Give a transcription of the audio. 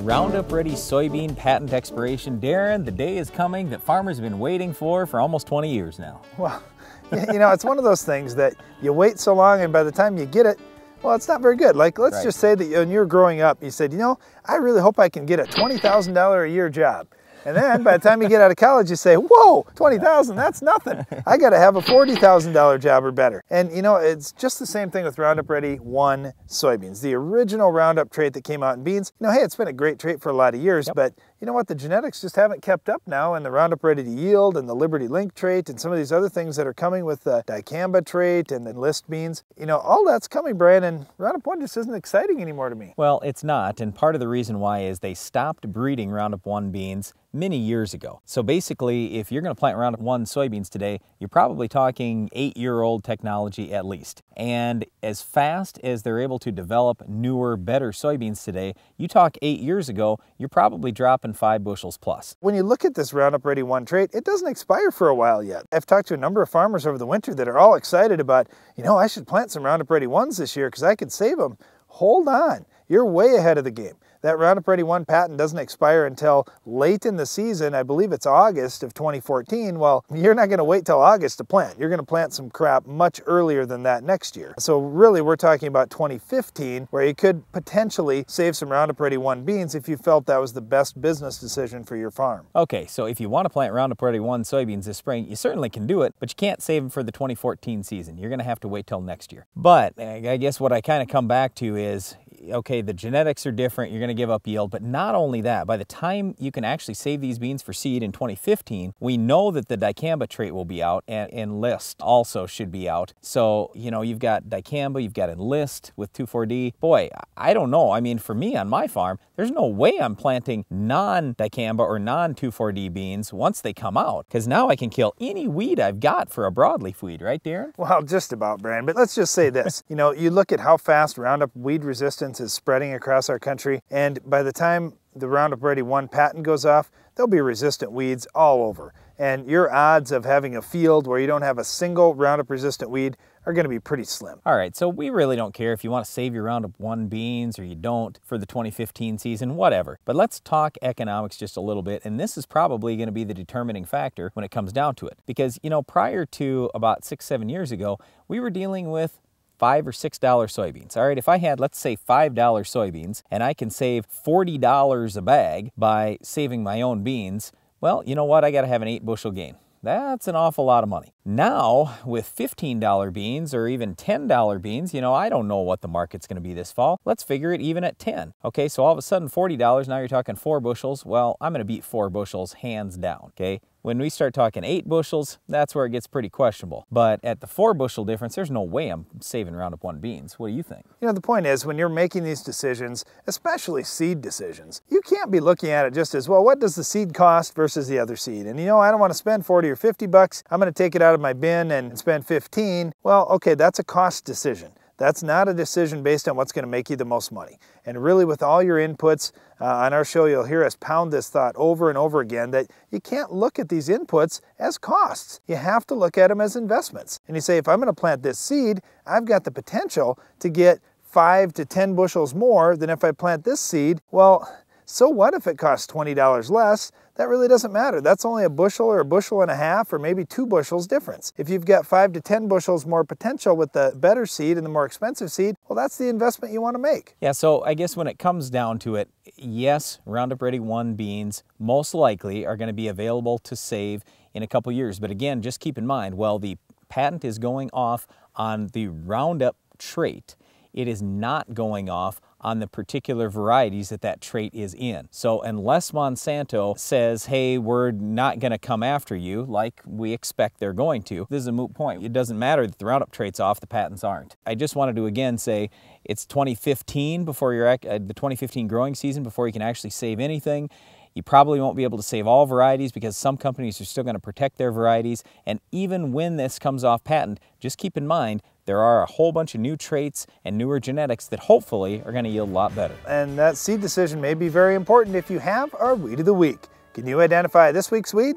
Roundup Ready soybean patent expiration. Darren, the day is coming that farmers have been waiting for almost 20 years now. Well, you know, it's one of those things that you wait so long and by the time you get it, well, it's not very good. Like, let's just say that when you were growing up, you said, you know, I really hope I can get a $20,000 a year job. And then by the time you get out of college, you say, whoa, 20,000, that's nothing. I got to have a $40,000 job or better. And you know, it's just the same thing with Roundup Ready 1 soybeans, the original Roundup trait that came out in beans. You know, hey, it's been a great trait for a lot of years, but you know what? The genetics just haven't kept up now, and the Roundup Ready to Yield and the Liberty Link trait and some of these other things that are coming with the dicamba trait and enlist beans. You know, all that's coming, Brian, and Roundup 1 just isn't exciting anymore to me. Well, it's not, and part of the reason why is they stopped breeding Roundup 1 beans many years ago. So basically, if you're going to plant Roundup 1 soybeans today, you're probably talking 8-year-old technology at least. And as fast as they're able to develop newer, better soybeans today, you talk 8 years ago, you're probably dropping 5 bushels plus. When you look at this Roundup Ready 1 trait, it doesn't expire for a while yet. I've talked to a number of farmers over the winter that are all excited about, you know, I should plant some Roundup Ready 1s this year because I could save them. Hold on, you're way ahead of the game. That Roundup Ready 1 patent doesn't expire until late in the season. I believe it's August of 2014. Well, you're not going to wait till August to plant. You're going to plant some crop much earlier than that next year. So really, we're talking about 2015, where you could potentially save some Roundup Ready 1 beans if you felt that was the best business decision for your farm. Okay, so if you want to plant Roundup Ready 1 soybeans this spring, you certainly can do it, but you can't save them for the 2014 season. You're going to have to wait till next year. But I guess what I kind of come back to is, okay, the genetics are different, you're going to give up yield, but not only that, by the time you can actually save these beans for seed in 2015, we know that the dicamba trait will be out, and enlist also should be out. So, you know, you've got dicamba, you've got enlist with 2,4-D. Boy, I don't know. I mean, for me on my farm, there's no way I'm planting non-dicamba or non-2,4-D beans once they come out, because now I can kill any weed I've got for a broadleaf weed, right, Darren? Well, just about, Brian, but let's just say this. You know, you look at how fast Roundup weed resistance is spreading across our country, and by the time the Roundup Ready 1 patent goes off, there'll be resistant weeds all over. And your odds of having a field where you don't have a single Roundup resistant weed are going to be pretty slim. All right, so we really don't care if you want to save your Roundup 1 beans or you don't for the 2015 season, whatever. But let's talk economics just a little bit, and this is probably going to be the determining factor when it comes down to it. Because, you know, prior to about 6-7 years ago, we were dealing with $5 or $6 soybeans. All right, if I had, let's say, $5 soybeans, and I can save $40 a bag by saving my own beans, well, you know what? I got to have an 8-bushel gain. That's an awful lot of money. Now, with $15 beans or even $10 beans, you know, I don't know what the market's going to be this fall. Let's figure it even at 10. Okay, so all of a sudden $40, now you're talking 4 bushels. Well, I'm going to beat 4 bushels hands down, okay? When we start talking 8 bushels, that's where it gets pretty questionable. But at the 4 bushel difference, there's no way I'm saving Roundup 1 beans. What do you think? You know, the point is, when you're making these decisions, especially seed decisions, you can't be looking at it just as, well, what does the seed cost versus the other seed? And you know, I don't want to spend 40 or 50 bucks. I'm going to take it out of my bin and spend 15. Well, okay, that's a cost decision. That's not a decision based on what's going to make you the most money. And really, with all your inputs, on our show, you'll hear us pound this thought over and over again that you can't look at these inputs as costs. You have to look at them as investments. And you say, if I'm going to plant this seed, I've got the potential to get 5 to 10 bushels more than if I plant this seed. Well, so what if it costs $20 less? That really doesn't matter. That's only a bushel or a bushel and a half or maybe 2 bushels difference. If you've got 5 to 10 bushels more potential with the better seed and the more expensive seed, well, that's the investment you want to make. Yeah, so I guess when it comes down to it, yes, Roundup Ready 1 beans most likely are going to be available to save in a couple years. But again, just keep in mind, well, the patent is going off on the Roundup trait. It is not going off on the particular varieties that that trait is in. So unless Monsanto says, hey, we're not going to come after you like we expect they're going to, this is a moot point. It doesn't matter that the Roundup trait's off, the patents aren't. I just wanted to again say it's 2015 before you're the 2015 growing season before you can actually save anything. You probably won't be able to save all varieties because some companies are still going to protect their varieties. And even when this comes off patent, just keep in mind, there are a whole bunch of new traits and newer genetics that hopefully are going to yield a lot better. And that seed decision may be very important if you have our Weed of the Week. Can you identify this week's weed?